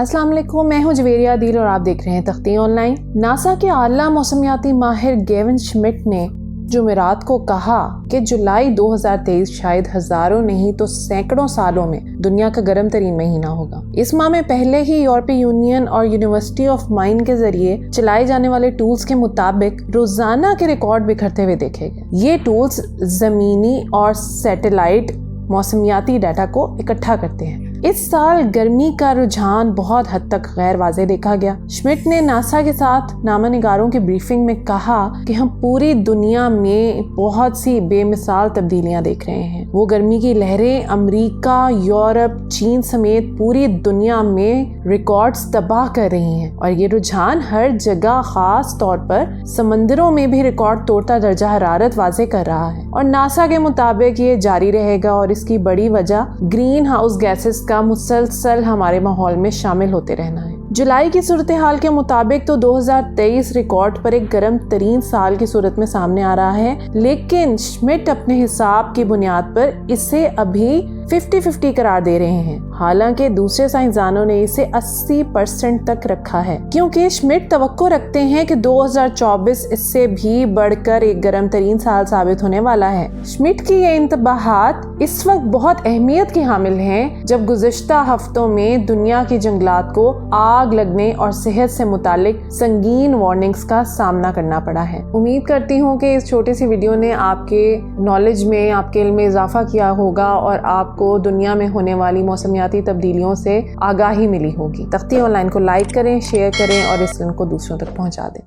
अस्सलाम वालेकुम, मैं हूं जवेरिया आदिल और आप देख रहे हैं तख्ती ऑनलाइन। नासा के आला मौसमियाती माहिर गेविन श्मिट ने जुमेरात को कहा कि जुलाई 2023 शायद हजारों नहीं तो सैकड़ों सालों में दुनिया का गर्म तरीन महीना होगा। इस माह में पहले ही यूरोपीय यूनियन और यूनिवर्सिटी ऑफ माइन के जरिए चलाए जाने वाले टूल्स के मुताबिक रोजाना के रिकॉर्ड बिखरते हुए देखे गए। ये टूल्स जमीनी और सैटेलाइट मौसमियाती डाटा को इकट्ठा करते हैं। इस साल गर्मी का रुझान बहुत हद तक गैर वाज़ेह देखा गया। श्मिट ने नासा के साथ नामानिगारों की ब्रीफिंग में कहा कि हम पूरी दुनिया में बहुत सी बेमिसाल तब्दीलियां देख रहे हैं। वो गर्मी की लहरें अमेरिका, यूरोप, चीन समेत पूरी दुनिया में रिकॉर्ड्स तबाह कर रही हैं और ये रुझान हर जगह, खास तौर पर समंदरों में भी रिकॉर्ड तोड़ता दर्जा हरारत वाज़ेह कर रहा है। और नासा के मुताबिक ये जारी रहेगा और इसकी बड़ी वजह ग्रीन हाउस गैसेस का मुसलसल हमारे माहौल में शामिल होते रहना है। जुलाई की सूरत हाल के मुताबिक तो 2023 रिकॉर्ड पर एक गर्म तरीन साल की सूरत में सामने आ रहा है, लेकिन श्मिट अपने हिसाब की बुनियाद पर इसे अभी 50-50 करार दे रहे हैं। हालांकि दूसरे साइंसदानों ने इसे 80% तक रखा है, क्योंकि श्मिट तवक्को रखते हैं कि 2024 इससे भी बढ़कर एक गर्म तरीन साल साबित होने वाला है। श्मिट की ये इंतबाहात इस वक्त बहुत अहमियत की हामिल हैं, जब गुज़िश्ता हफ्तों में दुनिया की जंगलात को आग लगने और सेहत से मुतालिक संगीन वार्निंग्स का सामना करना पड़ा है। उम्मीद करती हूँ कि इस छोटी सी वीडियो ने आपके नॉलेज में, आपके इल्म में इजाफा किया होगा और आपको दुनिया में होने वाली मौसमियाती तब्दीलियों से आगाही मिली होगी। तख्ती ऑनलाइन को लाइक करें, शेयर करें और इस लिंक को दूसरों तक पहुंचा दें।